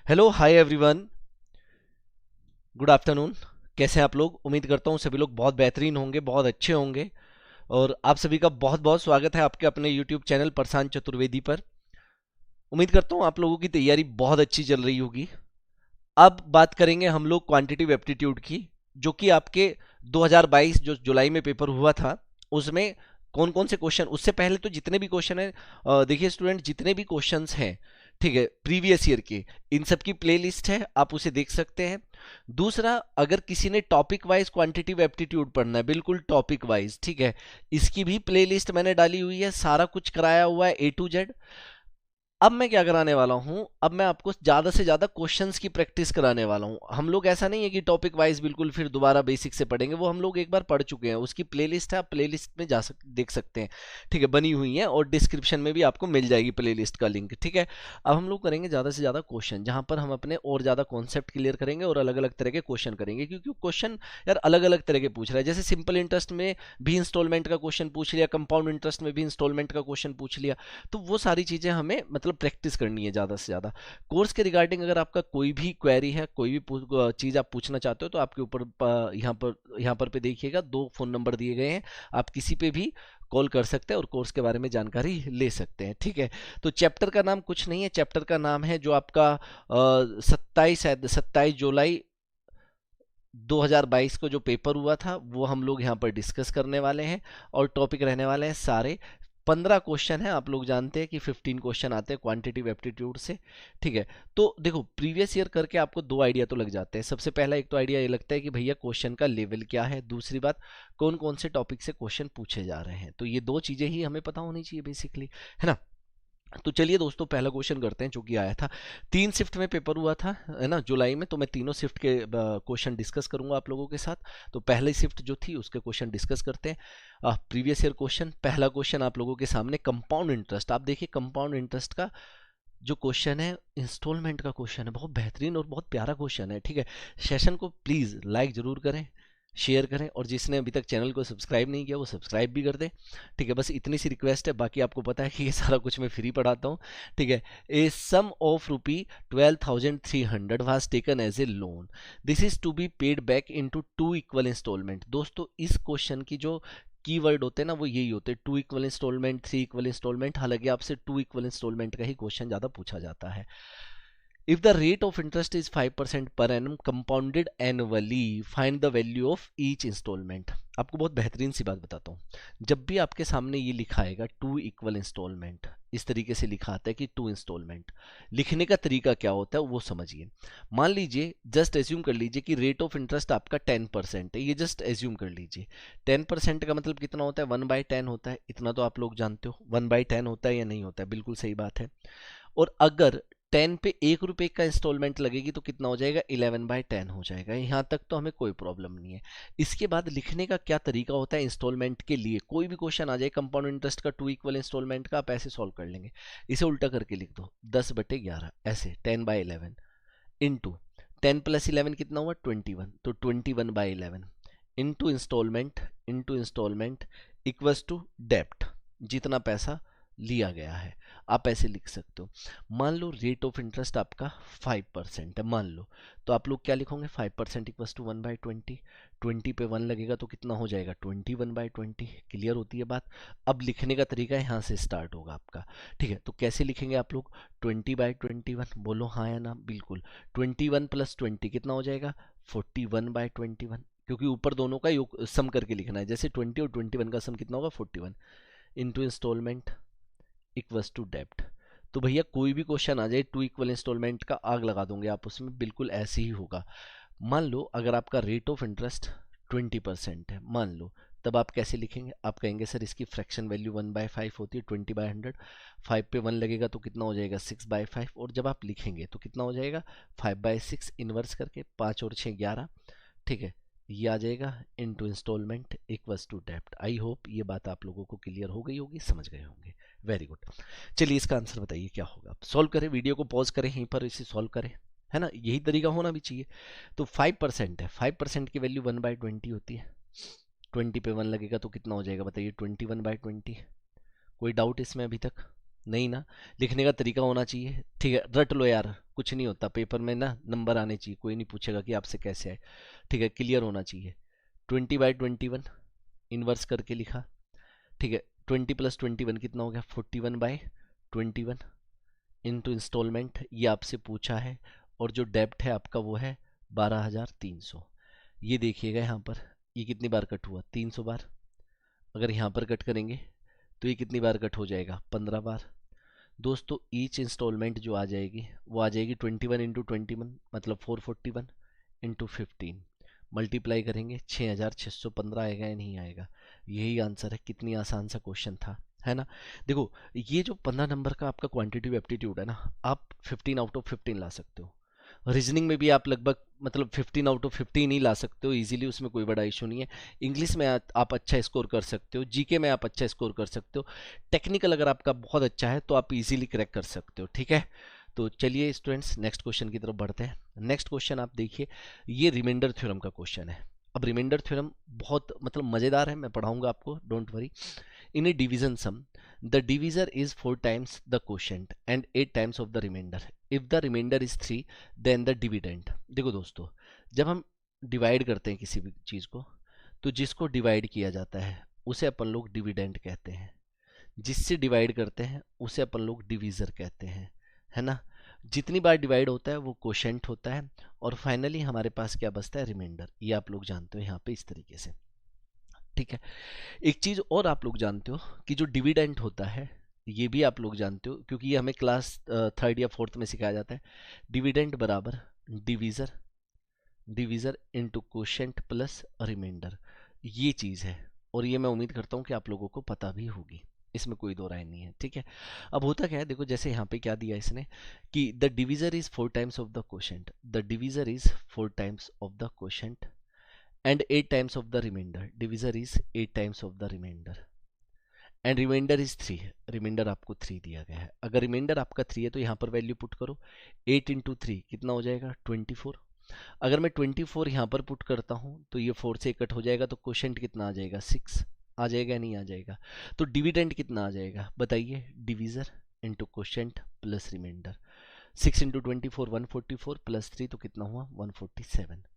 Hello hi everyone. Good afternoon. कैसे हैं आप लोग? उम्मीद करता हूँ सभी लोग बहुत बेहतरीन होंगे, बहुत अच्छे होंगे। और आप सभी का बहुत बहुत स्वागत है आपके अपने यूट्यूब चैनल प्रशांत चतुर्वेदी पर। उम्मीद करता हूँ आप लोगों की तैयारी बहुत अच्छी चल रही होगी। अब बात करेंगे हम लोग क्वांटिटिव एप्टीट्यूड की, जो कि आपके 2022 जो जुलाई में पेपर हुआ था उसमें कौन कौन से क्वेश्चन, उससे पहले तो जितने भी क्वेश्चन हैं, देखिए स्टूडेंट, जितने भी क्वेश्चंस हैं, ठीक है, प्रीवियस ईयर के, इन सब की प्लेलिस्ट है, आप उसे देख सकते हैं। दूसरा, अगर किसी ने टॉपिक वाइज क्वांटिटिव एप्टीट्यूड पढ़ना है, बिल्कुल टॉपिक वाइज, ठीक है, इसकी भी प्लेलिस्ट मैंने डाली हुई है, सारा कुछ कराया हुआ है ए टू जेड। अब मैं क्या कराने वाला हूं, अब मैं आपको ज्यादा से ज्यादा क्वेश्चंस की प्रैक्टिस कराने वाला हूं। हम लोग ऐसा नहीं है कि टॉपिक वाइज बिल्कुल फिर दोबारा बेसिक से पढ़ेंगे, वो हम लोग एक बार पढ़ चुके हैं, उसकी प्लेलिस्ट है, आप प्लेलिस्ट में देख सकते हैं, ठीक है, बनी हुई है, और डिस्क्रिप्शन में भी आपको मिल जाएगी प्लेलिस्ट का लिंक, ठीक है। अब हम लोग करेंगे ज्यादा से ज्यादा क्वेश्चन, जहां पर हम अपने और ज्यादा कॉन्सेप्ट क्लियर करेंगे और अलग अलग तरह के क्वेश्चन करेंगे, क्योंकि क्वेश्चन यार अलग अलग तरह के पूछ रहा है। जैसे सिंपल इंटरेस्ट में भी इंस्टॉलमेंट का क्वेश्चन पूछ लिया, कंपाउंड इंटरेस्ट में भी इंस्टॉलमेंट का क्वेश्चन पूछ लिया, तो वो सारी चीज़ें हमें मतलब प्रैक्टिस करनी है ज़्यादा से ज़्यादा। कोर्स के रिगार्डिंग अगर आपका कोई भी क्वेरी है, कोई भी चीज़ आप पूछना चाहते हो, तो आपके ऊपर यहाँ पर पे देखिएगा, दो फ़ोन नंबर दिए गए हैं, आप किसी पे भी कॉल कर सकते हैं और कोर्स के बारे में जानकारी ले सकते हैं, ठीक है। तो चैप्टर का नाम कुछ नहीं है, चैप्टर का नाम है जो आपका 27 जुलाई 2022 को जो पेपर हुआ था वो हम लोग यहाँ पर डिस्कस करने वाले हैं। और टॉपिक रहने वाले हैं सारे 15 क्वेश्चन है। आप लोग जानते हैं कि 15 क्वेश्चन आते हैं क्वांटिटिव एप्टीट्यूड से, ठीक है। तो देखो, प्रीवियस ईयर करके आपको दो आइडिया तो लग जाते हैं। सबसे पहला एक तो आइडिया ये लगता है कि भैया क्वेश्चन का लेवल क्या है, दूसरी बात कौन कौन से टॉपिक से क्वेश्चन पूछे जा रहे हैं, तो ये दो चीजें ही हमें पता होनी चाहिए बेसिकली, है ना। तो चलिए दोस्तों, पहला क्वेश्चन करते हैं जो कि आया था। 3 शिफ्ट में पेपर हुआ था, है ना, जुलाई में। तो मैं तीनों शिफ्ट के क्वेश्चन डिस्कस करूंगा आप लोगों के साथ। तो पहली शिफ्ट जो थी उसके क्वेश्चन डिस्कस करते हैं। प्रीवियस ईयर क्वेश्चन, पहला क्वेश्चन आप लोगों के सामने, कंपाउंड इंटरेस्ट। आप देखिए, कंपाउंड इंटरेस्ट का जो क्वेश्चन है, इंस्टॉलमेंट का क्वेश्चन है, बहुत बेहतरीन और बहुत प्यारा क्वेश्चन है, ठीक है। सेशन को प्लीज़ लाइक जरूर करें, शेयर करें, और जिसने अभी तक चैनल को सब्सक्राइब नहीं किया वो सब्सक्राइब भी कर दे, ठीक है। बस इतनी सी रिक्वेस्ट है, बाकी आपको पता है कि ये सारा कुछ मैं फ्री पढ़ाता हूँ, ठीक है। A sum of rupee 12,300 was taken as a loan, this is to be paid back into two equal instalment. दोस्तों, इस क्वेश्चन की जो कीवर्ड होते हैं ना, वो यही होते हैं, two equal instalment, three equal instalment. हालांकि आपसे टू इक्वल इंस्टॉलमेंट का ही क्वेश्चन ज़्यादा पूछा जाता है। If the rate of interest is 5% per annum compounded annually, find the value of each installment। आपको बहुत बेहतरीन सी बात बताता हूँ, जब भी आपके सामने ये लिखा आएगा टू इक्वल इंस्टॉलमेंट, इस तरीके से लिखा आता है कि टू इंस्टॉलमेंट, लिखने का तरीका क्या होता है वो समझिए। मान लीजिए, जस्ट एज्यूम कर लीजिए कि रेट ऑफ इंटरेस्ट आपका 10% है, ये जस्ट एज्यूम कर लीजिए। 10% का मतलब कितना होता है? 1/10 होता है, इतना तो आप लोग जानते हो। 1/10 होता है या नहीं होता है? बिल्कुल सही बात है। और अगर 10 पे 1 रुपए का इंस्टॉलमेंट लगेगी तो कितना हो जाएगा? 11/10 हो जाएगा। यहाँ तक तो हमें कोई प्रॉब्लम नहीं है। इसके बाद लिखने का क्या तरीका होता है इंस्टॉलमेंट के लिए? कोई भी क्वेश्चन आ जाए कंपाउंड इंटरेस्ट का टू इक्वल इंस्टॉलमेंट का, आप ऐसे सॉल्व कर लेंगे। इसे उल्टा करके लिख दो, 10/11, ऐसे 10/11 इंटू 10 + 11 कितना हुआ? 21, तो 21/11 इंटू इंस्टॉलमेंट इक्वल्स टू डेप्ट, जितना पैसा लिया गया है, आप ऐसे लिख सकते हो। मान लो रेट ऑफ इंटरेस्ट आपका 5% है, मान लो, तो आप लोग क्या लिखोगे? 5% इक्वल्स टू 1/20, 20 पे 1 लगेगा तो कितना हो जाएगा? 21/20। क्लियर होती है बात? अब लिखने का तरीका यहाँ से स्टार्ट होगा आपका, ठीक है। तो कैसे लिखेंगे आप लोग? 20/21, बोलो हाँ या ना? बिल्कुल। 21 + 20 कितना हो जाएगा? 41/21, क्योंकि ऊपर दोनों का योग सम करके लिखना है। जैसे 20 और 21 का सम कितना होगा? 41 इंटू इंस्टॉलमेंट इक्वल्स टू डेप्ट। तो भैया कोई भी क्वेश्चन आ जाए टू इक्वल इंस्टॉलमेंट का, आग लगा दोगे आप उसमें, बिल्कुल ऐसे ही होगा। मान लो अगर आपका रेट ऑफ इंटरेस्ट 20% है, मान लो, तब आप कैसे लिखेंगे? आप कहेंगे सर इसकी फ्रैक्शन वैल्यू 1/5 होती है, 20/100, 5 पे 1 लगेगा तो कितना हो जाएगा? 6/5, और जब आप लिखेंगे तो कितना हो जाएगा? 5/6 इन्वर्स करके, 5 और 6 11, ठीक है, ये आ जाएगा इनटू इंस्टॉलमेंट इक्वल्स टू डेप्ट। आई होप ये बात आप लोगों को क्लियर हो गई होगी, समझ गए होंगे। Very good. चलिए इसका आंसर बताइए क्या होगा। सॉल्व करें, वीडियो को पॉज करें, यहीं पर इसे सॉल्व करें, है ना, यही तरीका होना भी चाहिए। तो 5% है, 5% की वैल्यू 1/20 होती है। 20 पे 1 लगेगा तो कितना हो जाएगा बताइए? 21/20। कोई डाउट इसमें अभी तक? नहीं ना? लिखने का तरीका होना चाहिए, ठीक है, रट लो यार, कुछ नहीं होता पेपर में ना, नंबर आने चाहिए, कोई नहीं पूछेगा कि आपसे कैसे आए, ठीक है, क्लियर होना चाहिए। 20/21 इन्वर्स करके लिखा, ठीक है। 20+21 कितना हो गया, 41/21 इनटू इंस्टॉलमेंट, ये आपसे पूछा है। और जो डेब्ट है आपका वो है 12,300। ये देखिएगा यहाँ पर, ये कितनी बार कट हुआ, 300 बार। अगर यहाँ पर कट करेंगे तो ये कितनी बार कट हो जाएगा, 15 बार। दोस्तों ईच इंस्टॉलमेंट जो आ जाएगी वो आ जाएगी 21 × 21 मतलब 441 इंटू 15, मल्टीप्लाई करेंगे 6,615 आएगा या नहीं आएगा। यही आंसर है। कितनी आसान सा क्वेश्चन था, है ना। देखो ये जो 15 नंबर का आपका क्वांटिटिव एप्टीट्यूड है ना, आप 15 आउट ऑफ 15 ला सकते हो। रीजनिंग में भी आप लगभग मतलब 15 आउट ऑफ 15 ही ला सकते हो इजीली, उसमें कोई बड़ा इशू नहीं है। इंग्लिश में आप अच्छा स्कोर कर सकते हो, जीके में आप अच्छा स्कोर कर सकते हो, टेक्निकल अगर आपका बहुत अच्छा है तो आप इजीली क्रैक कर सकते हो, ठीक है। तो चलिए स्टूडेंट्स नेक्स्ट क्वेश्चन की तरफ बढ़ते हैं। नेक्स्ट क्वेश्चन आप देखिए, ये रिमाइंडर थ्योरम का क्वेश्चन है। अब रिमाइंडर थ्योरम बहुत मतलब मज़ेदार है, मैं पढ़ाऊंगा आपको, don't worry. In a division sum, the divisor is 4 times the quotient and 8 times of the remainder. If the remainder is 3, then the dividend. देखो दोस्तों, जब हम डिवाइड करते हैं किसी भी चीज़ को, तो जिसको डिवाइड किया जाता है उसे अपन लोग डिविडेंड कहते हैं, जिससे डिवाइड करते हैं उसे अपन लोग डिवीज़र कहते हैं, है ना। जितनी बार डिवाइड होता है वो कोशेंट होता है, और फाइनली हमारे पास क्या बचता है, रिमाइंडर। ये आप लोग जानते हो यहाँ पे इस तरीके से, ठीक है। एक चीज और आप लोग जानते हो कि जो डिविडेंड होता है, ये भी आप लोग जानते हो क्योंकि ये हमें क्लास 3rd या 4th में सिखाया जाता है। डिविडेंड बराबर divisor, divisor into quotient plus remainder, ये चीज है। और ये मैं उम्मीद करता हूँ कि आप लोगों को पता भी होगी, इसमें कोई दो राय नहीं है, ठीक है। अब होता क्या है, देखो जैसे यहाँ पे क्या दिया इसने कि the divisor is 4 times of the quotient, the divisor is 4 times of the quotient and 8 times of the remainder, divisor is 8 times of the remainder and remainder is 3, remainder आपको 3 दिया गया है। अगर remainder आपका 3 है तो यहाँ पर वैल्यू पुट करो, 8 × 3 कितना हो जाएगा, 24। अगर मैं 24 यहाँ पर पुट करता हूँ तो ये 4 से कट हो जाएगा, तो क्वोशेंट कितना आ जाएगा, 6 आ जाएगा, नहीं आ जाएगा। तो डिविडेंड कितना आ जाएगा बताइए, divisor into quotient plus remainder, 6 × 24 144 plus 3 तो कितना हुआ, 147।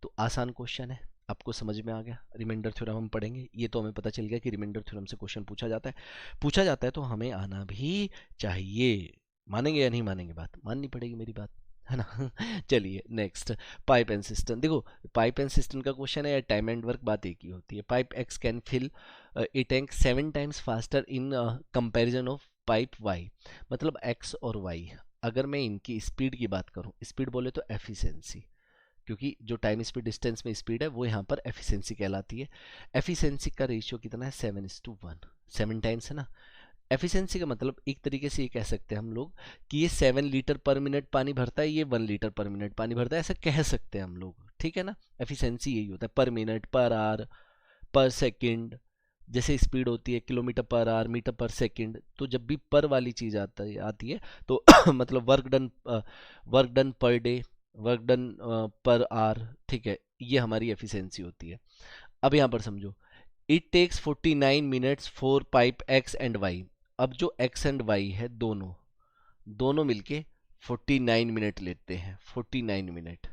तो आसान क्वेश्चन है, आपको समझ में आ गया। रिमाइंडर थ्योरम हम पढ़ेंगे, ये तो हमें पता चल गया कि रिमाइंडर थ्योरम से क्वेश्चन पूछा जाता है, पूछा जाता है तो हमें आना भी चाहिए। मानेंगे या नहीं मानेंगे, बात माननी पड़ेगी मेरी बात, है ना। चलिए नेक्स्ट, पाइप एंड सिस्टम। देखो पाइप एंड सिस्टम का क्वेश्चन है या टाइम एंड वर्क, बात एक ही होती है। Pipe X can fill a tank 7 times faster in comparison of pipe Y, मतलब एक्स और वाई। अगर मैं इनकी स्पीड की बात करूं, स्पीड बोले तो एफिशिएंसी, क्योंकि जो टाइम स्पीड डिस्टेंस में स्पीड है वो यहाँ पर एफिशिएंसी कहलाती है। एफिशिएंसी का रेशियो कितना है, 7:1, 7 टाइम्स है ना। एफिशिएंसी का मतलब एक तरीके से ये कह सकते हैं हम लोग कि ये 7 लीटर पर मिनट पानी भरता है, ये 1 लीटर पर मिनट पानी भरता है, ऐसा कह सकते हैं हम लोग, ठीक है ना। एफिशिएंसी यही होता है, पर मिनट, पर आवर, पर सेकेंड। जैसे स्पीड होती है किलोमीटर पर आवर, मीटर पर सेकंड, तो जब भी पर वाली चीज आती है तो मतलब work done per day, work done per hour, ठीक है, ये हमारी एफिशिएंसी होती है। अब यहाँ पर समझो, it takes 49 minutes for pipe X and Y. अब जो एक्स एंड वाई है दोनों दोनों मिलके 49 मिनट लेते हैं, 49 minute.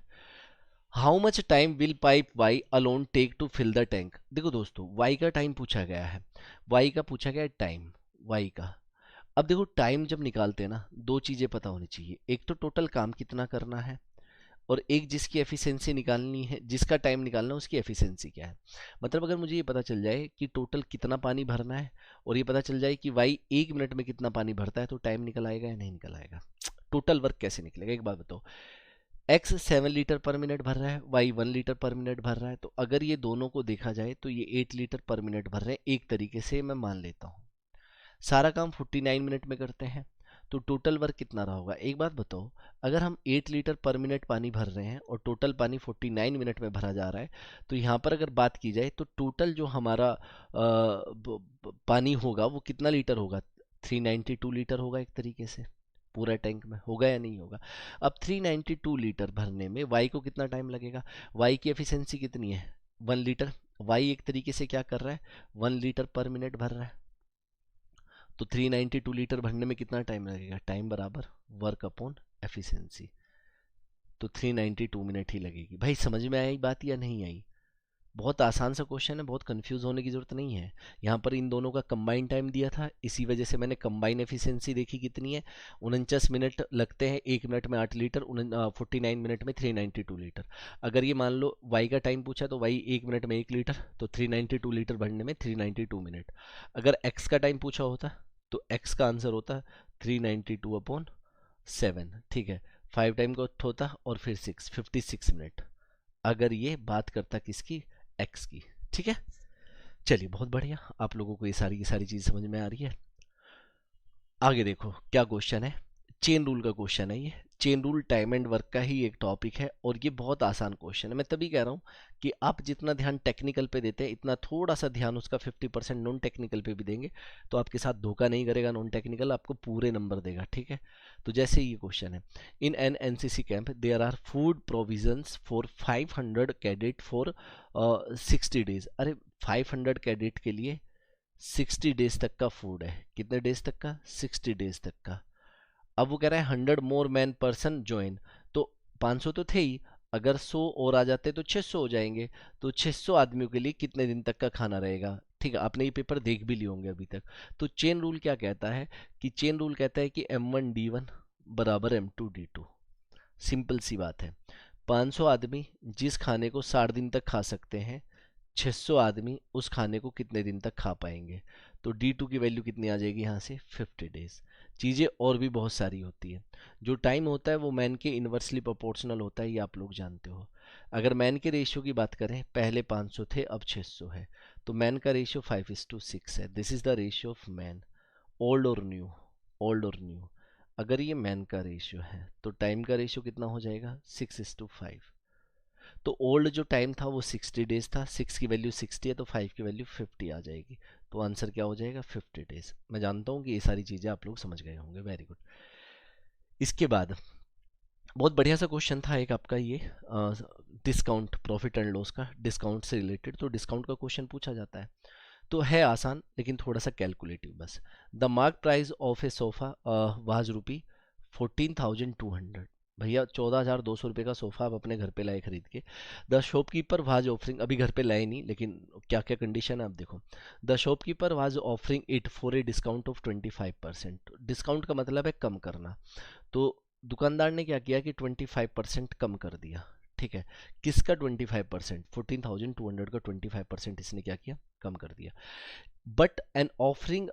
How much time will pipe Y alone take to fill the tank. देखो दोस्तों वाई का टाइम पूछा गया है, वाई का पूछा गया है टाइम, वाई का। अब देखो टाइम जब निकालते हैं ना, दो चीजें पता होनी चाहिए, एक तो टोटल काम कितना करना है, और एक जिसकी एफिशिएंसी निकालनी है, जिसका टाइम निकालना है उसकी एफिशिएंसी क्या है। मतलब अगर मुझे ये पता चल जाए कि टोटल कितना पानी भरना है, और ये पता चल जाए कि वाई 1 मिनट में कितना पानी भरता है, तो टाइम निकल आएगा या नहीं निकल आएगा, टोटल वर्क कैसे निकलेगा। एक बात बताओ, एक्स 7 लीटर पर मिनट भर रहा है, वाई 1 लीटर पर मिनट भर रहा है, तो अगर ये दोनों को देखा जाए तो ये 8 लीटर पर मिनट भर रहे हैं, एक तरीके से मैं मान लेता हूँ। सारा काम 49 मिनट में करते हैं, तो टोटल वर्क कितना रहा होगा। एक बात बताओ, अगर हम 8 लीटर पर मिनट पानी भर रहे हैं और टोटल पानी 49 मिनट में भरा जा रहा है, तो यहाँ पर अगर बात की जाए तो टोटल जो हमारा पानी होगा वो कितना लीटर होगा, 392 लीटर होगा एक तरीके से, पूरा टैंक में होगा या नहीं होगा। अब 392 लीटर भरने में वाई को कितना टाइम लगेगा, वाई की एफिशिएंसी कितनी है, 1 लीटर। वाई एक तरीके से क्या कर रहा है, 1 लीटर पर मिनट भर रहा है, तो 392 लीटर भरने में कितना टाइम लगेगा, टाइम बराबर वर्क अपॉन एफिशिएंसी, तो 392 मिनट ही लगेगी। भाई समझ में आई बात या नहीं आई? बहुत आसान सा क्वेश्चन है, बहुत कंफ्यूज होने की जरूरत नहीं है। यहाँ पर इन दोनों का कंबाइन टाइम दिया था, इसी वजह से मैंने कंबाइन एफिशिएंसी देखी कितनी है, 49 मिनट लगते हैं 1 मिनट में 8 लीटर, 49 मिनट में 392 लीटर। अगर ये मान लो वाई का टाइम पूछा तो वाई 1 मिनट में 1 लीटर, तो 392 लीटर भरने में 392 मिनट। अगर एक्स का टाइम पूछा होता तो एक्स का आंसर होता 392/7, ठीक है। 5 टाइम का होता और फिर 56 मिनट, अगर ये बात करता किसकी, एक्स की, ठीक है। चलिए बहुत बढ़िया, आप लोगों को ये सारी चीज समझ में आ रही है। आगे देखो क्या क्वेश्चन है, चेन रूल का क्वेश्चन है ये। Chain rule time and work का ही एक टॉपिक है और ये बहुत आसान क्वेश्चन है। मैं तभी कह रहा हूँ कि आप जितना ध्यान टेक्निकल पे देते हैं इतना थोड़ा सा ध्यान उसका 50% नॉन टेक्निकल पे भी देंगे तो आपके साथ धोखा नहीं करेगा नॉन टेक्निकल, आपको पूरे नंबर देगा, ठीक है। तो जैसे ये क्वेश्चन है, in an NCC camp there are food provisions for 500 cadet for 60 days. अरे 500 कैडेट के लिए 60 डेज तक का फूड है। कितने डेज तक का? 60 डेज तक का। अब वो कह रहा है 100 मोर मैन पर्सन ज्वाइन, तो 500 तो थे ही, अगर 100 और आ जाते तो 600 हो जाएंगे। तो 600 आदमियों के लिए कितने दिन तक का खाना रहेगा, ठीक है। आपने ये पेपर देख भी लिए होंगे अभी तक। तो चेन रूल क्या कहता है कि चेन रूल कहता है कि M1D1 बराबर M2D2। सिंपल सी बात है, 500 आदमी जिस खाने को 60 दिन तक खा सकते हैं, 600 आदमी उस खाने को कितने दिन तक खा पाएंगे। तो D2 की वैल्यू कितनी आ जाएगी यहाँ से, 50 डेज। चीज़ें और भी बहुत सारी होती है। जो टाइम होता है वो मैन के इन्वर्सली प्रोपोर्शनल होता है, ये आप लोग जानते हो। अगर मैन के रेशियो की बात करें, पहले 500 थे अब 600 है, तो मैन का रेशियो 5:6 है। This is the ratio of man, old और न्यू, ओल्ड और न्यू। अगर ये मैन का रेशियो है तो टाइम का रेशियो कितना हो जाएगा, 6:5। तो ओल्ड जो टाइम था वो 60 डेज था, 6 की वैल्यू 60 है तो 5 की वैल्यू 50 आ जाएगी। तो आंसर क्या हो जाएगा, 50 डेज। मैं जानता हूँ कि ये सारी चीज़ें आप लोग समझ गए होंगे, वेरी गुड। इसके बाद बहुत बढ़िया सा क्वेश्चन था एक आपका ये, डिस्काउंट, प्रॉफिट एंड लॉस का, डिस्काउंट से रिलेटेड। तो डिस्काउंट का क्वेश्चन पूछा जाता है तो है आसान लेकिन थोड़ा सा कैलकुलेटिव बस। The mark price of a sofa was rupee 14,200। भैया 14,200 रुपये का सोफा आप अपने घर पे लाए खरीद के। द शॉपकीपर वाज ऑफरिंग, अभी घर पे लाए नहीं लेकिन क्या क्या कंडीशन है आप देखो। The shopkeeper was offering it for a discount of 25%। Discount का मतलब है कम करना, तो दुकानदार ने क्या किया कि 25% कम कर दिया, ठीक है। किसका 25%, 14,200 का 25% इसने क्या किया, कम कर दिया। But an offering,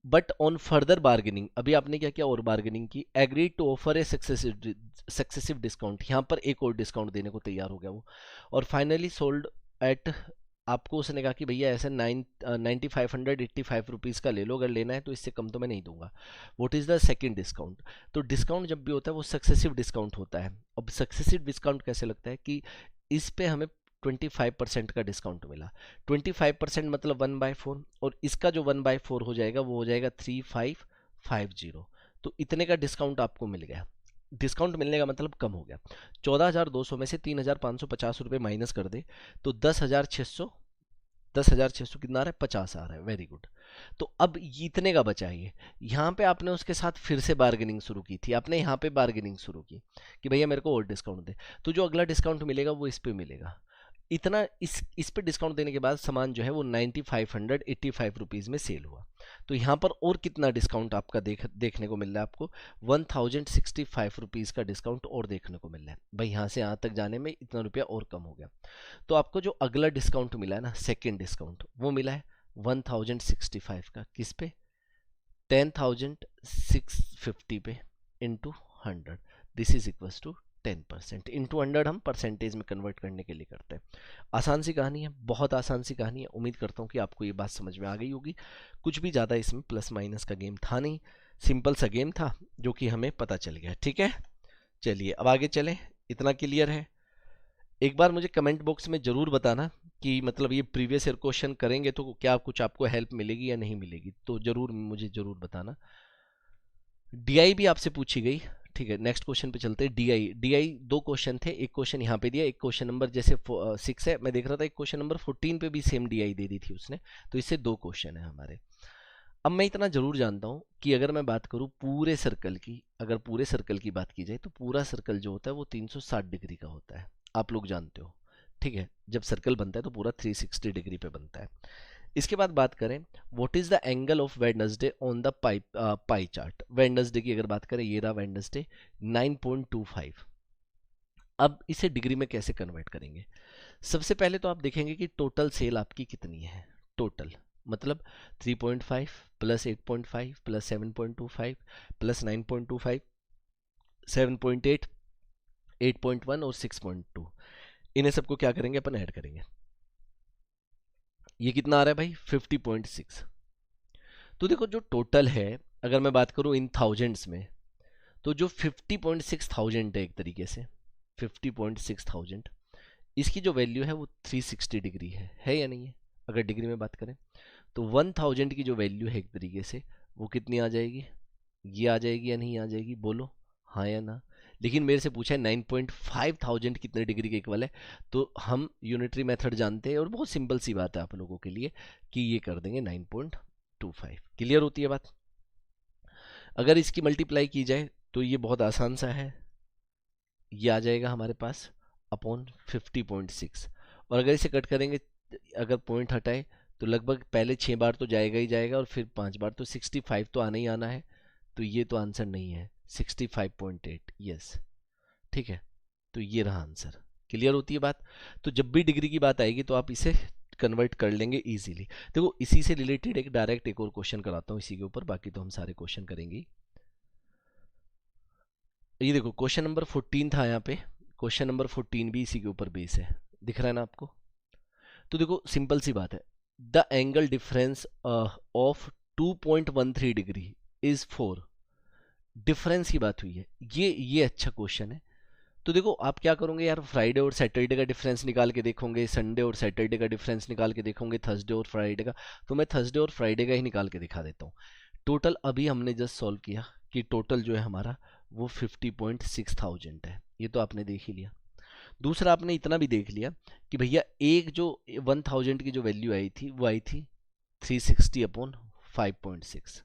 but on further bargaining, अभी आपने क्या किया और बार्गेनिंग की, agreed to offer a successive discount, यहाँ पर एक और डिस्काउंट देने को तैयार हो गया वो, और फाइनली सोल्ड एट, आपको उसने कहा कि भैया ऐसे 9,585 रुपीज़ का ले लो, अगर लेना है तो इससे कम तो मैं नहीं दूंगा। What is the second discount. तो डिस्काउंट जब भी होता है वो सक्सेसिव डिस्काउंट होता है। अब सक्सेसिव डिस्काउंट कैसे लगता है कि इस पे हमें 25% का डिस्काउंट मिला। 25% मतलब 1/4, और इसका जो 1/4 हो जाएगा वो हो जाएगा 3,550। तो इतने का डिस्काउंट आपको मिल गया। डिस्काउंट मिलने का मतलब कम हो गया। 14,200 में से 3,550 रुपये माइनस कर दे तो 10,600 कितना आ रहा है, 50 आ रहा है, वेरी गुड। तो अब इतने का बचा ये, यहाँ पे आपने उसके साथ फिर से बार्गेनिंग शुरू की थी, आपने यहाँ पे बार्गेनिंग शुरू की कि भैया मेरे को और डिस्काउंट दे, तो जो अगला डिस्काउंट मिलेगा वो इस पे मिलेगा। इतना इस पे डिस्काउंट देने के बाद सामान जो है वो 9,585 रुपीज़ में सेल हुआ। तो यहाँ पर और कितना डिस्काउंट आपका देखने को मिल रहा है, आपको 1,065 रुपीज़ का डिस्काउंट और देखने को मिल रहा है। भाई यहाँ से यहाँ तक जाने में इतना रुपया और कम हो गया। तो आपको जो अगला डिस्काउंट मिला है ना, सेकेंड डिस्काउंट, वो मिला है 1,065 का, किस पे, 10,650 पे into 100। This is equals to 10%। Into 100 हम परसेंटेज में कन्वर्ट करने के लिए करते हैं। आसान सी कहानी है, बहुत आसान सी कहानी है। उम्मीद करता हूँ कि आपको ये बात समझ में आ गई होगी। कुछ भी ज़्यादा इसमें प्लस माइनस का गेम था नहीं, सिंपल सा गेम था जो कि हमें पता चल गया, ठीक है। चलिए अब आगे चलें, इतना क्लियर है। एक बार मुझे कमेंट बॉक्स में ज़रूर बताना कि मतलब ये प्रीवियस ईयर क्वेश्चन करेंगे तो क्या कुछ आपको हेल्प मिलेगी या नहीं मिलेगी, तो ज़रूर मुझे ज़रूर बताना। डीआई भी आपसे पूछी गई, ठीक है। नेक्स्ट क्वेश्चन पे चलते हैं। डीआई दो क्वेश्चन थे, एक क्वेश्चन यहाँ पे दिया, एक क्वेश्चन नंबर जैसे 6 है, मैं देख रहा था एक क्वेश्चन नंबर 14 पे भी सेम डीआई दे दी थी उसने, तो इससे दो क्वेश्चन है हमारे। अब मैं इतना जरूर जानता हूँ कि अगर मैं बात करूँ पूरे सर्कल की, अगर पूरे सर्कल की बात की जाए तो पूरा सर्कल जो होता है वो 360 डिग्री का होता है, आप लोग जानते हो। ठीक है, जब सर्कल बनता है तो पूरा 360 डिग्री पे बनता है। इसके बाद बात करें, what is the angle of Wednesday on the pie chart. Wednesday की अगर बात करें, ये रहा वेडनेसडे 9.25। अब इसे डिग्री में कैसे कन्वर्ट करेंगे? सबसे पहले तो आप देखेंगे कि टोटल सेल आपकी कितनी है। टोटल मतलब 3.5 प्लस 8.5 प्लस 7.25 प्लस 9.25 7.8 8.1 और 6.2, इन्हें सबको क्या करेंगे अपन ऐड करेंगे। ये कितना आ रहा है भाई? 50.6। तो देखो जो टोटल है, अगर मैं बात करूं इन थाउजेंड्स में, तो जो 50.6 थाउजेंड है एक तरीके से 50.6 थाउजेंड, इसकी जो वैल्यू है वो 360 डिग्री है या नहीं है? अगर डिग्री में बात करें तो 1000 की जो वैल्यू है एक तरीके से वो कितनी आ जाएगी? ये आ जाएगी या नहीं आ जाएगी? बोलो हाँ या ना। लेकिन मेरे से पूछा है 9.5 थाउजेंड कितने डिग्री के इक्वल है, तो हम यूनिटरी मेथड जानते हैं और बहुत सिंपल सी बात है आप लोगों के लिए कि ये कर देंगे 9.25। क्लियर होती है बात? अगर इसकी मल्टीप्लाई की जाए तो ये बहुत आसान सा है, ये आ जाएगा हमारे पास अपॉन 50.6। और अगर इसे कट करेंगे, अगर पॉइंट हटाए तो लगभग पहले 6 बार तो जाएगा ही जाएगा और फिर 5 बार, तो 65 तो आना ही आना है। तो ये तो आंसर नहीं है, 65.8। यस, ठीक है, तो ये रहा आंसर। क्लियर होती है बात? तो जब भी डिग्री की बात आएगी तो आप इसे कन्वर्ट कर लेंगे इजीली। देखो इसी से रिलेटेड एक डायरेक्ट एक और क्वेश्चन कराता हूँ इसी के ऊपर, बाकी तो हम सारे क्वेश्चन करेंगे। ये देखो क्वेश्चन नंबर 14 था यहाँ पे, क्वेश्चन नंबर 14 भी इसी के ऊपर बेस है, दिख रहा है ना आपको? तो देखो सिंपल सी बात है, the angle difference of 2.13 degree is 4। Difference की बात हुई है, ये अच्छा क्वेश्चन है। तो देखो आप क्या करोगे यार, फ्राइडे और सैटरडे का डिफरेंस निकाल के देखोगे, संडे और सैटरडे का डिफरेंस निकाल के देखोगे, थर्सडे और फ्राइडे का। तो मैं थर्सडे और फ्राइडे का ही निकाल के दिखा देता हूँ। टोटल अभी हमने जस्ट सॉल्व किया कि टोटल जो है हमारा वो 50.6 थाउजेंड है, ये तो आपने देख ही लिया। दूसरा आपने इतना भी देख लिया कि भैया एक जो 1000 की जो वैल्यू आई थी वो आई थी 360 अपॉन 5.6।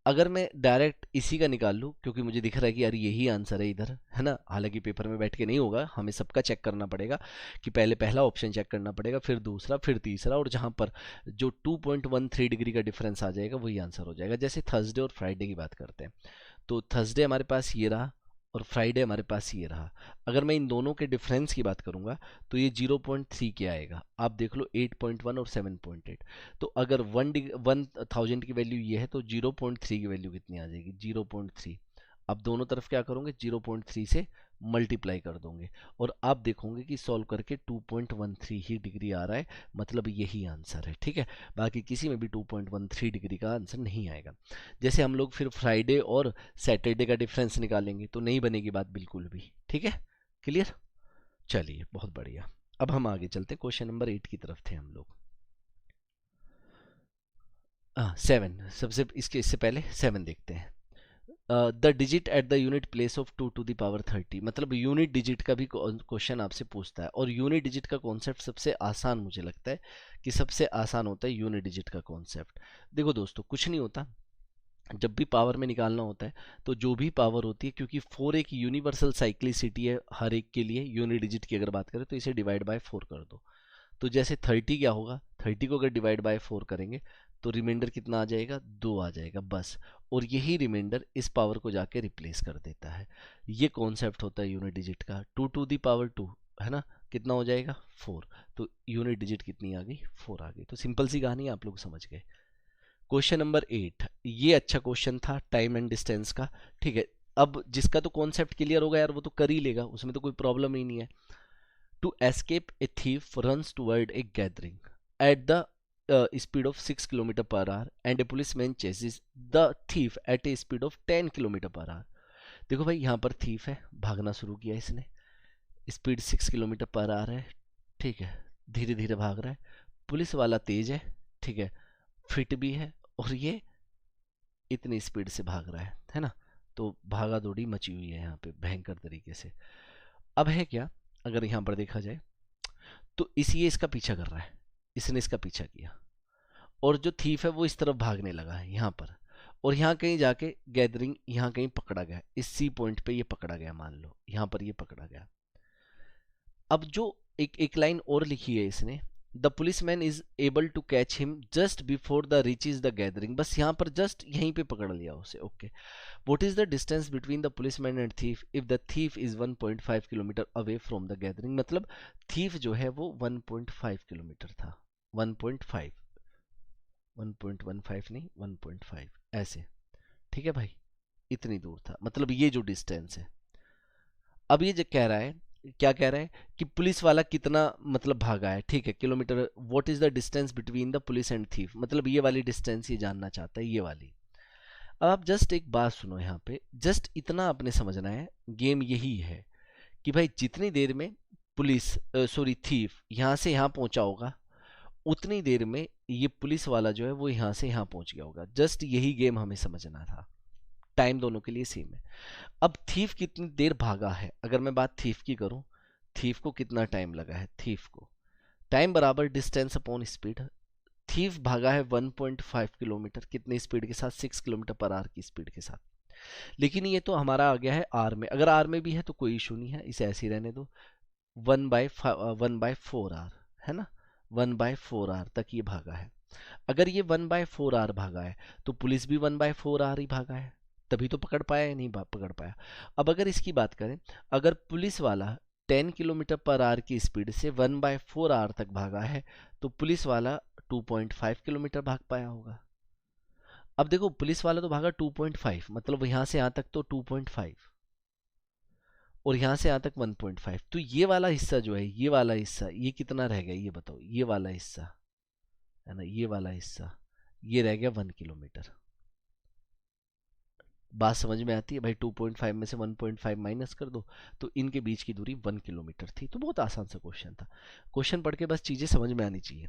अगर मैं डायरेक्ट इसी का निकाल लूँ, क्योंकि मुझे दिख रहा है कि यार यही आंसर है इधर, है ना, हालांकि पेपर में बैठ के नहीं होगा, हमें सबका चेक करना पड़ेगा कि पहले पहला ऑप्शन चेक करना पड़ेगा, फिर दूसरा, फिर तीसरा, और जहाँ पर जो 2.13 डिग्री का डिफरेंस आ जाएगा वही आंसर हो जाएगा। जैसे थर्सडे और फ्राइडे की बात करते हैं, तो थर्सडे हमारे पास ये रहा और फ्राइडे हमारे पास ये रहा। अगर मैं इन दोनों के डिफरेंस की बात करूंगा तो ये 0.3 के आएगा, आप देख लो 8.1 और 7.8। तो अगर 1000 की वैल्यू ये है तो 0.3 की वैल्यू कितनी आ जाएगी? 0.3। अब दोनों तरफ क्या करोगे, 0.3 से मल्टीप्लाई कर दोगे और आप देखोगे कि सॉल्व करके 2.13 ही डिग्री आ रहा है, मतलब यही आंसर है। ठीक है, बाकी किसी में भी 2.13 डिग्री का आंसर नहीं आएगा। जैसे हम लोग फिर फ्राइडे और सैटरडे का डिफरेंस निकालेंगे तो नहीं बनेगी बात बिल्कुल भी। ठीक है, क्लियर? चलिए बहुत बढ़िया, अब हम आगे चलते, क्वेश्चन नंबर 8 की तरफ थे हम लोग। 7, सबसे इससे पहले 7 देखते हैं। The digit at the unit place of 2 to the power 30, मतलब यूनिट डिजिट का भी क्वेश्चन आपसे पूछता है, और यूनिट डिजिट का कॉन्सेप्ट सबसे आसान मुझे लगता है कि सबसे आसान होता है यूनिट डिजिट का कॉन्सेप्ट। देखो दोस्तों कुछ नहीं होता, जब भी पावर में निकालना होता है तो जो भी पावर होती है, क्योंकि 4 एक यूनिवर्सल साइक्लिसिटी है हर एक के लिए, यूनिट डिजिट की अगर बात करें तो इसे डिवाइड बाय 4 कर दो। तो जैसे 30 क्या होगा, 30 को अगर डिवाइड बाय 4 करेंगे तो रिमाइंडर कितना आ जाएगा? 2 आ जाएगा बस। और यही रिमाइंडर इस पावर को जाके रिप्लेस कर देता है। ये कॉन्सेप्ट होता है यूनिट डिजिट का। 2 to the power 2 है ना, कितना हो जाएगा? 4। तो यूनिट डिजिट कितनी आ गई? 4 आ गई। तो सिंपल सी कहानी आप लोग समझ गए। क्वेश्चन नंबर 8, ये अच्छा क्वेश्चन था टाइम एंड डिस्टेंस का। ठीक है, अब जिसका तो कॉन्सेप्ट क्लियर होगा यार वो तो कर ही लेगा, उसमें तो कोई प्रॉब्लम ही नहीं है। To escape, a thief runs toward a gathering at the speed of 6 km per hour and a policeman chases the thief at a speed of 10 km per hour. देखो भाई यहाँ पर थीफ है, भागना शुरू किया इसने, स्पीड 6 किलोमीटर पर आवर है। ठीक है, धीरे धीरे भाग रहा है, पुलिस वाला तेज है, ठीक है, फिट भी है, और ये इतनी स्पीड से भाग रहा है ना। तो भागा दौड़ी मची हुई है यहाँ पे भयंकर तरीके से। अब है क्या, अगर यहाँ पर देखा जाए तो इसी ये इसका पीछा कर रहा है, इसने इसका पीछा किया और जो थीफ है वो इस तरफ भागने लगा है यहाँ पर, और यहाँ कहीं जाके गैदरिंग यहाँ कहीं पकड़ा गया, इस सी पॉइंट पे ये पकड़ा गया, मान लो यहाँ पर ये पकड़ा गया। अब जो एक लाइन और लिखी है इसने, the policeman is able to catch him just before the reaches the gathering, बस यहाँ पर जस्ट यहीं पे पकड़ लिया उसे। Okay, what is the distance between the policeman and thief if the thief is 1.5 kilometre away from the gathering, मतलब thief जो है वो 1.5 किलोमीटर था, 1.5, 1.15 नहीं 1.5 ऐसे, ठीक है भाई, इतनी दूर था, मतलब ये जो डिस्टेंस है। अब ये जो कह रहा है, क्या कह रहा है कि पुलिस वाला कितना मतलब भागा है, ठीक है, kilometre, what is the distance between the police and thief, मतलब ये वाली डिस्टेंस ये जानना चाहता है, ये वाली। अब आप जस्ट एक बात सुनो यहाँ पे, जस्ट इतना आपने समझना है, गेम यही है कि भाई जितनी देर में पुलिस सॉरी थीफ यहाँ से यहाँ पहुंचा होगा, उतनी देर में ये पुलिस वाला जो है वो यहाँ से यहाँ पहुंच गया होगा, जस्ट यही गेम हमें समझना था। टाइम दोनों के लिए सेम है। अब थीफ कितनी देर भागा है, अगर मैं बात थीफ की करूं, थीफ को कितना टाइम लगा है, थीफ को टाइम बराबर डिस्टेंस अपॉन स्पीड। थीफ भागा है 1.5 किलोमीटर, कितने स्पीड के साथ, 6 किलोमीटर पर आवर की स्पीड के साथ। लेकिन ये तो हमारा आ गया है आर में, अगर आर में भी है तो कोई इशू नहीं है, इसे ऐसे ही रहने दो, 1/4 आर है ना, 1/4 आर तक ये भागा है। अगर ये 1/4 आर भागा है तो पुलिस भी 1/4 आर ही भागा है, तभी तो पकड़ पाया या नहीं पकड़ पाया। अब अगर इसकी बात करें, अगर पुलिस वाला 10 किलोमीटर पर आवर की स्पीड से 1/4 आवर तक भागा है, तो पुलिस वाला 2.5 किलोमीटर भाग पाया होगा। अब देखो पुलिस वाला तो भागा 2.5, मतलब यहां से यहां तक तो 2.5, और यहां से यहां तक 1.5, तो ये वाला हिस्सा जो है, ये वाला हिस्सा, ये कितना रह गया ये बताओ, ये वाला हिस्सा है ना, ये वाला हिस्सा, ये रह गया 1 किलोमीटर। बात समझ में आती है भाई, 2.5 में से 1.5 माइनस कर दो तो इनके बीच की दूरी 1 किलोमीटर थी। तो बहुत आसान सा क्वेश्चन था, क्वेश्चन पढ़ के बस चीजें समझ में आनी चाहिए।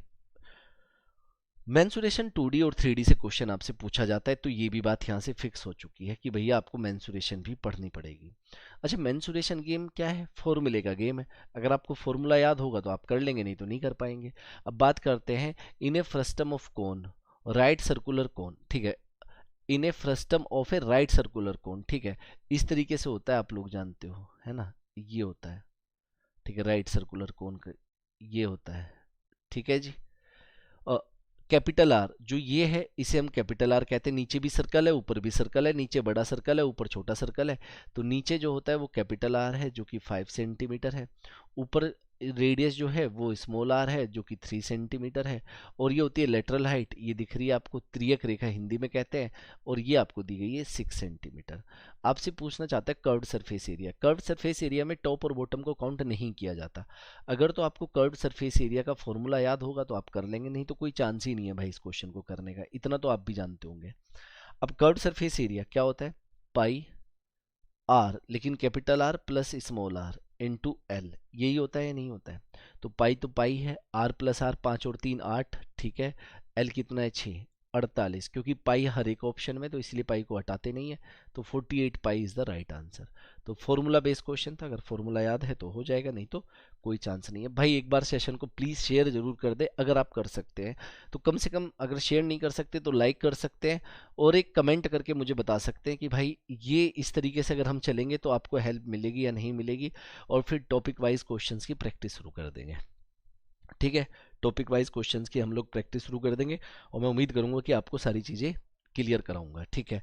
मेंसुरेशन 2D और 3D से क्वेश्चन आपसे पूछा जाता है, तो ये भी बात यहाँ से फिक्स हो चुकी है कि भैया आपको मेंसुरेशन भी पढ़नी पड़ेगी। अच्छा, मेंसुरेशन गेम क्या है, फॉर्मूले का गेम है, अगर आपको फॉर्मूला याद होगा तो आप कर लेंगे, नहीं तो नहीं कर पाएंगे। अब बात करते हैं in a frustum of cone right circular cone, ठीक है, in a frustum of a right circular cone, ठीक है, इस तरीके से होता है, आप लोग जानते हो है ना, ये होता है, ठीक है, राइट सर्कुलर कोन का ये होता है, ठीक है जी। कैपिटल आर जो ये है, इसे हम कैपिटल आर कहते हैं, नीचे भी सर्कल है ऊपर भी सर्कल है, नीचे बड़ा सर्कल है ऊपर छोटा सर्कल है, तो नीचे जो होता है वो कैपिटल आर है जो कि 5 सेंटीमीटर है, ऊपर रेडियस जो है वो स्मॉल आर है जो कि 3 सेंटीमीटर है, और ये होती है लेटरल हाइट, ये दिख रही है आपको, त्रियक रेखा हिंदी में कहते हैं, और ये आपको दी गई है 6 सेंटीमीटर। आपसे पूछना चाहता है curved surface area, curved surface area में टॉप और बॉटम को काउंट नहीं किया जाता। अगर तो आपको कर्व्ड सरफेस एरिया का फॉर्मूला याद होगा तो आप कर लेंगे, नहीं तो कोई चांस ही नहीं है भाई इस क्वेश्चन को करने का, इतना तो आप भी जानते होंगे। अब कर्व्ड सरफेस एरिया क्या होता है, पाई आर, लेकिन capital R plus small R into L, यही होता है या नहीं होता है, तो पाई है, आर प्लस आर 5 और 3 8, ठीक है, एल कितना है 6 48, क्योंकि पाई हर एक ऑप्शन में तो इसलिए पाई को हटाते नहीं है, तो 48 pi is the right answer. तो फॉर्मूला बेस्ड क्वेश्चन था, अगर फॉर्मूला याद है तो हो जाएगा, नहीं तो कोई चांस नहीं है भाई। एक बार सेशन को प्लीज शेयर जरूर कर दे, अगर आप कर सकते हैं तो कम से कम, अगर शेयर नहीं कर सकते तो लाइक कर सकते हैं, और एक कमेंट करके मुझे बता सकते हैं कि भाई ये इस तरीके से अगर हम चलेंगे तो आपको हेल्प मिलेगी या नहीं मिलेगी, और फिर टॉपिक वाइज क्वेश्चंस की प्रैक्टिस शुरू कर देंगे, ठीक है, टॉपिक वाइज क्वेश्चंस की हम लोग प्रैक्टिस शुरू कर देंगे, और मैं उम्मीद करूंगा कि आपको सारी चीज़ें क्लियर कराऊंगा, ठीक है।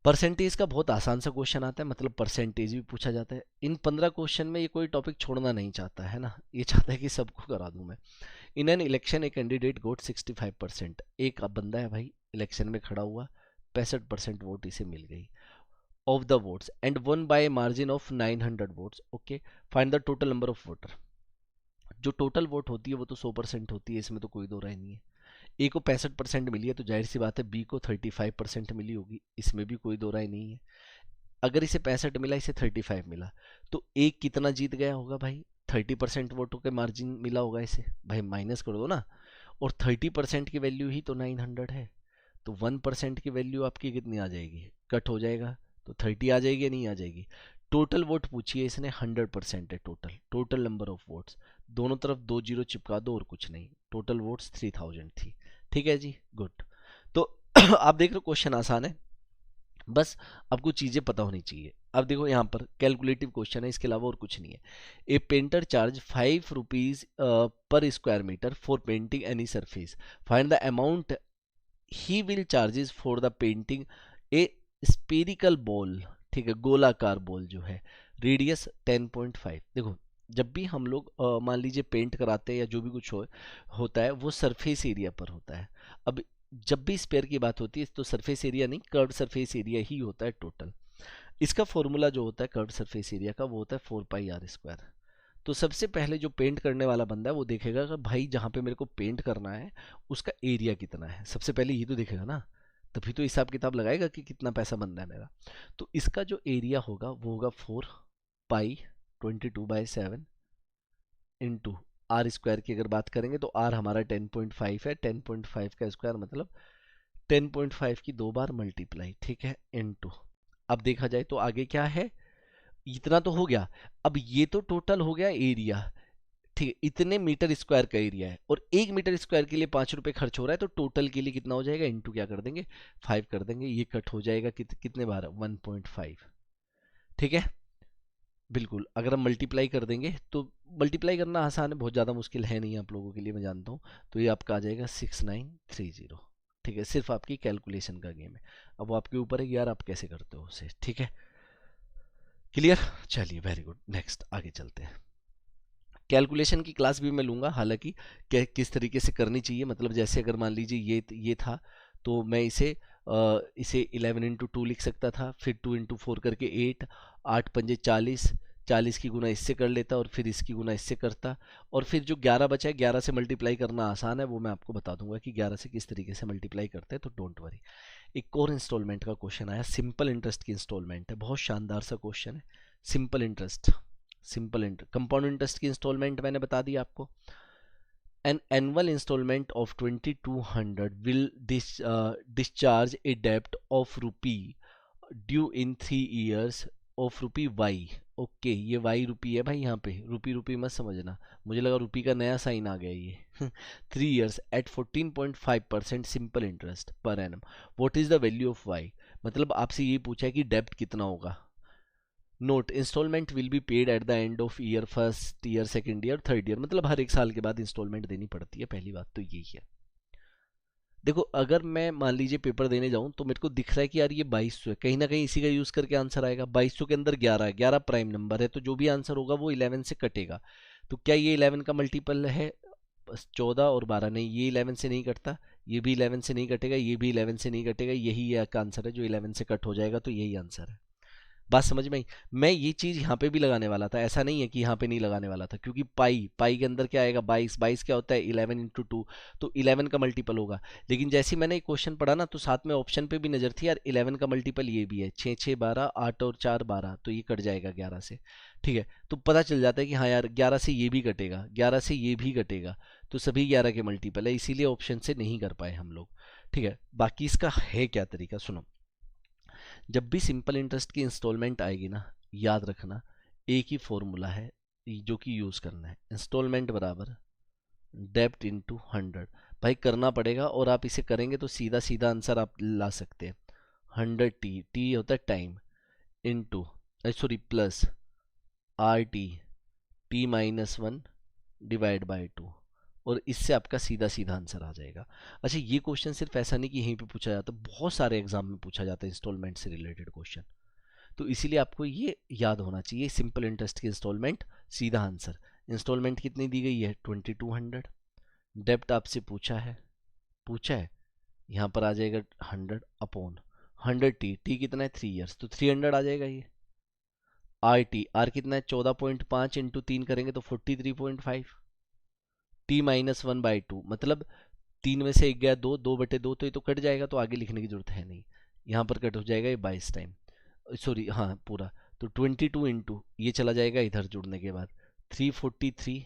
परसेंटेज का बहुत आसान सा क्वेश्चन आता है, मतलब परसेंटेज भी पूछा जाता है, इन 15 क्वेश्चन में ये कोई टॉपिक छोड़ना नहीं चाहता है ना, ये चाहता है कि सबको करा दूं मैं। In an election a candidate got 65%, एक बंदा है भाई इलेक्शन में खड़ा हुआ, 65% वोट इसे मिल गई of the votes and one by margin of 900 votes, okay, find the total number of voter. जो टोटल वोट होती है वो तो 100% होती है, इसमें तो कोई दो राय नहीं है। ए को 65% मिली है तो जाहिर सी बात है बी को 35% मिली होगी, इसमें भी कोई दो राय नहीं है। अगर इसे 65 मिला, इसे 35 मिला, तो ए कितना जीत गया होगा भाई, 30% वोटों के मार्जिन मिला होगा इसे, भाई माइनस कर दो ना, और 30% की वैल्यू ही तो 900 है, तो 1% की वैल्यू आपकी कितनी आ जाएगी, कट हो जाएगा, तो 30 आ जाएगी या नहीं आ जाएगी। टोटल वोट पूछिए इसने, 100% है total, total number of votes, दोनों तरफ 2 जीरो चिपका दो और कुछ नहीं, टोटल वोट्स 3000 थी, ठीक है जी, गुड। तो आप देख रहे हो क्वेश्चन आसान है, बस आपको चीजें पता होनी चाहिए। अब देखो यहाँ पर कैलकुलेटिव क्वेश्चन है, इसके अलावा और कुछ नहीं है। A painter charge 5 rupees per square metre for painting any surface, find the amount he will charges for the painting a spherical ball, ठीक है, गोलाकार बॉल जो है, रेडियस 10.5। देखो जब भी हम लोग मान लीजिए पेंट कराते हैं या जो भी कुछ होता है वो सरफेस एरिया पर होता है। अब जब भी स्पेयर की बात होती है तो सरफेस एरिया नहीं, कर्व सरफेस एरिया ही होता है टोटल। इसका फॉर्मूला जो होता है कर्व सरफेस एरिया का वो होता है 4 पाई r स्क्वायर। तो सबसे पहले जो पेंट करने वाला बंदा है वो देखेगा कि भाई जहाँ पे मेरे को पेंट करना है उसका एरिया कितना है, सबसे पहले ये तो देखेगा ना, तभी तो हिसाब किताब लगाएगा कि कितना पैसा बन रहा है मेरा। तो इसका जो एरिया होगा वो होगा 4 पाई 22/7 इंटू r स्क्वायर की अगर बात करेंगे तो r हमारा 10.5 है, 10.5 का स्क्वायर मतलब 10.5 की 2 बार मल्टीप्लाई, ठीक है, इंटू। अब देखा जाए तो आगे क्या है, इतना तो हो गया। अब ये तो टोटल हो गया एरिया, ठीक है, इतने मीटर स्क्वायर का एरिया है और 1 मीटर स्क्वायर के लिए 5 रुपए खर्च हो रहा है, तो टोटल के लिए कितना हो जाएगा, इंटू क्या कर देंगे 5 कर देंगे, ये कट हो जाएगा कितने बार 1.5, ठीक है। बिल्कुल, अगर हम मल्टीप्लाई कर देंगे तो मल्टीप्लाई करना आसान है, बहुत ज़्यादा मुश्किल है नहीं आप लोगों के लिए, मैं जानता हूँ। तो ये आपका आ जाएगा 6930, ठीक है, सिर्फ आपकी कैलकुलेशन का गेम है। अब वो आपके ऊपर है कि यार आप कैसे करते हो उसे, ठीक है, क्लियर। चलिए वेरी गुड, नेक्स्ट आगे चलते हैं। कैलकुलेशन की क्लास भी मैं लूँगा, हालांकि किस तरीके से करनी चाहिए, मतलब जैसे अगर मान लीजिए ये था तो मैं इसे 11 × 2 लिख सकता था, फिर 2 × 4 करके 8, 8×5 = 40, 40 की गुना इससे कर लेता और फिर इसकी गुना इससे करता, और फिर जो 11 बचा है 11 से मल्टीप्लाई करना आसान है, वो मैं आपको बता दूंगा कि 11 से किस तरीके से मल्टीप्लाई करते हैं, तो डोंट वरी। एक और इंस्टॉलमेंट का क्वेश्चन आया, सिंपल इंटरेस्ट की इंस्टॉलमेंट है, बहुत शानदार सा क्वेश्चन है। सिंपल इंटरेस्ट, कंपाउंड इंटरेस्ट की इंस्टॉलमेंट मैंने बता दी आपको। An annual installment of 2200 will discharge a debt of rupee due in 3 years of rupee y। Okay, ये y रुपी है भाई, यहाँ पे रुपी रुपी मत समझना, मुझे लगा रुपी का नया साइन आ गया ये 3 years at 14.5% simple interest per annum, what is the value of y। मतलब आपसे ये पूछा है कि डेब्ट कितना होगा। Note, instalment will be paid at the end of year, first year, second year, third year, मतलब हर एक साल के बाद इंस्टॉलमेंट देनी पड़ती है, पहली बात तो यही है। देखो अगर मैं मान लीजिए पेपर देने जाऊं तो मेरे को दिख रहा है कि यार ये 2200 है, कहीं ना कहीं इसी का यूज करके आंसर आएगा। 2200 के अंदर 11 है, 11 प्राइम नंबर है, तो जो भी आंसर होगा वो 11 से कटेगा। तो क्या ये 11 का मल्टीपल है 14 और 12? नहीं, ये 11 से नहीं कटता, ये भी 11 से नहीं कटेगा, ये भी 11 से नहीं कटेगा, यही एक आंसर है जो 11 से कट हो जाएगा, तो यही आंसर है। बात समझ में आई। मैं ये चीज यहाँ पे भी लगाने वाला था, ऐसा नहीं है कि यहाँ पे नहीं लगाने वाला था, क्योंकि पाई पाई के अंदर क्या आएगा 22, 22 क्या होता है 11 × 2, तो 11 का मल्टीपल होगा। लेकिन जैसे ही मैंने एक क्वेश्चन पढ़ा ना तो साथ में ऑप्शन पे भी नजर थी यार, 11 का मल्टीपल ये भी है, 6 6 12, 8 और 4 12, तो ये कट जाएगा 11 से, ठीक है। तो पता चल जाता है कि हाँ यार 11 से ये भी कटेगा, 11 से ये भी कटेगा, तो सभी 11 के मल्टीपल है, इसीलिए ऑप्शन से नहीं कर पाए हम लोग, ठीक है। बाकी इसका है क्या तरीका, सुनो। जब भी सिंपल इंटरेस्ट की इंस्टॉलमेंट आएगी ना, याद रखना एक ही फॉर्मूला है जो कि यूज करना है, इंस्टॉलमेंट बराबर डेब्ट इंटू 100। भाई करना पड़ेगा, और आप इसे करेंगे तो सीधा सीधा आंसर आप ला सकते हैं। 100t, टी होता है time, into sorry plus RT, T-1 divide by 2, और इससे आपका सीधा सीधा आंसर आ जाएगा। अच्छा, ये क्वेश्चन सिर्फ ऐसा नहीं कि यहीं पे पूछा जाता, बहुत सारे एग्जाम में पूछा जाता है इंस्टॉलमेंट से रिलेटेड क्वेश्चन, तो इसीलिए आपको ये याद होना चाहिए, सिंपल इंटरेस्ट की इंस्टॉलमेंट सीधा आंसर। इंस्टॉलमेंट कितनी दी गई है 2200, डेब्ट आपसे पूछा है, यहाँ पर आ जाएगा 100 अपॉन 100t, टी कितना है 3 years, तो 300 आ जाएगा ये। आर कितना है 14.5 इंटू 3 करेंगे तो 43.5, T-1/2 मतलब 3 में से 1 गया 2, 2/2, तो ये तो कट जाएगा, तो आगे लिखने की जरूरत है नहीं, यहाँ पर कट हो जाएगा ये 22 टाइम, सॉरी हाँ पूरा, तो 22 इंटू ये चला जाएगा इधर जुड़ने के बाद 343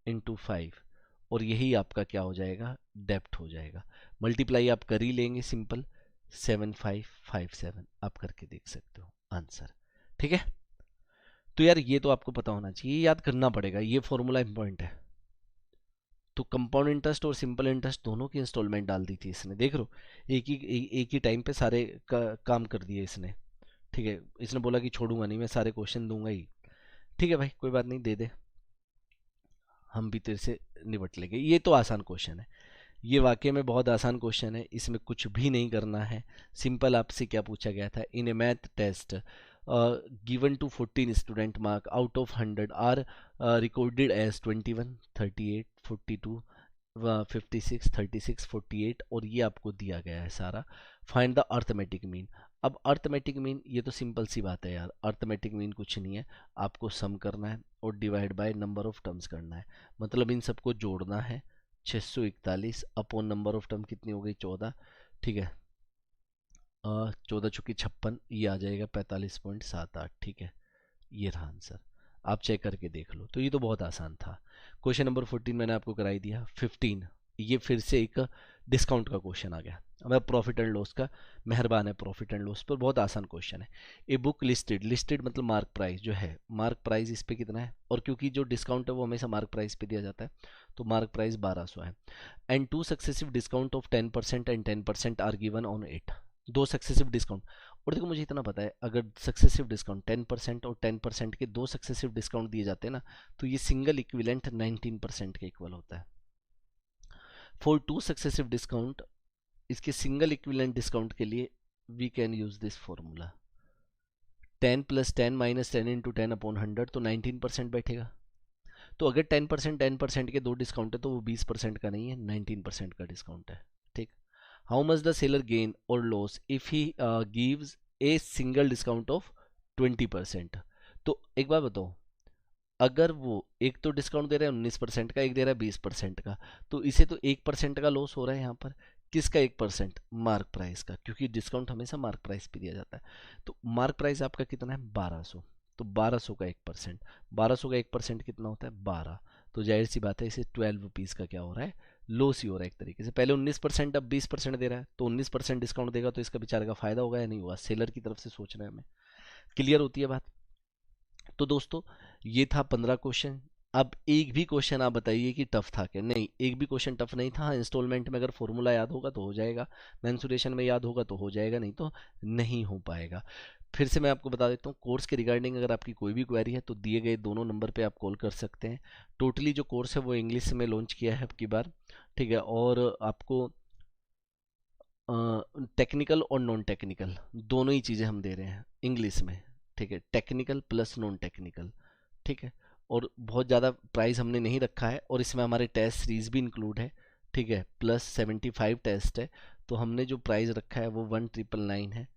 इंटू 5, और यही आपका क्या हो जाएगा, डेप्थ हो जाएगा। मल्टीप्लाई आप कर ही लेंगे सिंपल, 7557 आप करके देख सकते हो आंसर, ठीक है। तो यार ये तो आपको पता होना चाहिए, याद करना पड़ेगा, ये फॉर्मूला इंपॉर्टेंट है। तो कंपाउंड इंटरेस्ट और सिंपल इंटरेस्ट दोनों की इंस्टॉलमेंट डाल दी थी इसने, देख लो एक ही टाइम पे सारे काम कर दिए इसने। ठीक है, इसने बोला कि छोड़ूंगा नहीं, मैं सारे क्वेश्चन दूंगा ही। ठीक है भाई, कोई बात नहीं, दे दे, हम भी तेरे से निपट लेंगे। ये तो आसान क्वेश्चन है, ये वाकई में बहुत आसान क्वेश्चन है, इसमें कुछ भी नहीं करना है। सिंपल, आपसे क्या पूछा गया था, in a math test given to 14 student, mark out of 100 are recorded as 21, 38, 42, 56, 36, 48, और ये आपको दिया गया है सारा। Find the arithmetic mean. अब अर्थमेटिक मीन, ये तो सिंपल सी बात है यार, अर्थमेटिक मीन कुछ नहीं है, आपको सम करना है और divide by number of terms करना है, मतलब इन सबको जोड़ना है। 641 अपॉन नंबर ऑफ टर्म कितनी हो गई, 14। ठीक है, 14 चुकी 56, ये आ जाएगा 45.78। ठीक है, ये रहा आंसर, आप चेक करके देख लो। तो ये तो बहुत आसान था। क्वेश्चन नंबर 14 मैंने आपको कराई दिया। 15, ये फिर से एक डिस्काउंट का क्वेश्चन आ गया, हमें प्रॉफिट एंड लॉस का, मेहरबान है प्रॉफिट एंड लॉस पर, बहुत आसान क्वेश्चन है। ए बुक लिस्टेड, लिस्टेड मतलब मार्क प्राइस जो है, मार्क प्राइस इस पे कितना है, और क्योंकि जो डिस्काउंट है वो हमेशा मार्क प्राइस पे दिया जाता है, तो मार्क प्राइस 1200 है। And two successive discount of 10% and 10% are given on it, दो सक्सेसिव डिस्काउंट। और देखो मुझे इतना पता है, अगर सक्सेसिव डिस्काउंट 10% और 10% के दो सक्सेसिव डिस्काउंट दिए जाते हैं ना, तो ये सिंगल इक्विवेलेंट 19% के इक्वल होता है। फॉर टू सक्सेसिव डिस्काउंट, इसके सिंगल इक्विवेलेंट डिस्काउंट के लिए we can use this formula, 10 + 10 - 10 × 10 upon 100, तो 19% बैठेगा। तो अगर 10% के दो डिस्काउंट है, तो वो 20% का नहीं है, 19% का डिस्काउंट है। ठीक, how much the seller gain और loss if he gives a single discount of 20%। तो एक बात बताओ, अगर वो एक तो डिस्काउंट दे रहा है 19% का, एक दे रहा है 20% का, तो इसे तो 1% का लॉस हो रहा है यहाँ पर। किसका 1%? मार्क प्राइस का, क्योंकि डिस्काउंट हमेशा मार्क प्राइस पे दिया जाता है। तो मार्क प्राइस आपका कितना है, 1200, तो 1200 का 1%, 1200 का 1% कितना होता है, 12। तो जाहिर सी बात है, इसे 12 रुपीज़ का क्या हो रहा है, लॉस ही हो रहा है एक तरीके से। पहले 19%, अब 20% दे रहा है, तो 19% डिस्काउंट देगा तो इसका बेचारे का फायदा होगा या नहीं होगा, सेलर की तरफ से सोच रहे हैं हमें। क्लियर होती है बात? तो दोस्तों, ये था 15 क्वेश्चन। अब एक भी क्वेश्चन आप बताइए कि टफ था क्या? नहीं, एक भी क्वेश्चन टफ नहीं था। इंस्टॉलमेंट में अगर फॉर्मूला याद होगा तो हो जाएगा, मेंसुरेशन में याद होगा तो हो जाएगा, नहीं तो नहीं हो पाएगा। फिर से मैं आपको बता देता हूँ, कोर्स के रिगार्डिंग अगर आपकी कोई भी क्वेरी है तो दिए गए दोनों नंबर पे आप कॉल कर सकते हैं। टोटली जो कोर्स है वो इंग्लिश में लॉन्च किया है अब की बार, ठीक है, और आपको टेक्निकल और नॉन टेक्निकल दोनों ही चीज़ें हम दे रहे हैं इंग्लिश में। ठीक है, टेक्निकल प्लस नॉन टेक्निकल। ठीक है, और बहुत ज़्यादा प्राइस हमने नहीं रखा है, और इसमें हमारे टेस्ट सीरीज भी इंक्लूड है। ठीक है, +75 टेस्ट है, तो हमने जो प्राइस रखा है वो 1999 है।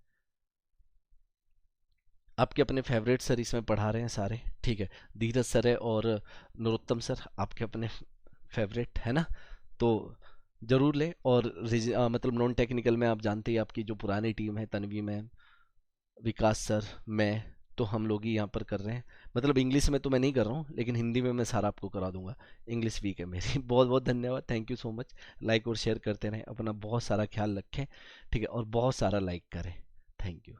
आपके अपने फेवरेट सर इसमें पढ़ा रहे हैं सारे। ठीक है, धीरज सर है और नरोत्तम सर आपके अपने फेवरेट है ना, तो जरूर ले। और मतलब नॉन टेक्निकल में आप जानते ही, आपकी जो पुरानी टीम है, तन्वी मैम, विकास सर, मैं, तो हम लोग ही यहाँ पर कर रहे हैं। मतलब इंग्लिश में तो मैं नहीं कर रहा हूँ, लेकिन हिंदी में मैं सारा आपको करा दूंगा। इंग्लिश वीक है मेरी। बहुत बहुत धन्यवाद, thank you so much. Like और शेयर करते रहें, अपना बहुत सारा ख्याल रखें। ठीक है, और बहुत सारा लाइक करें। Thank you.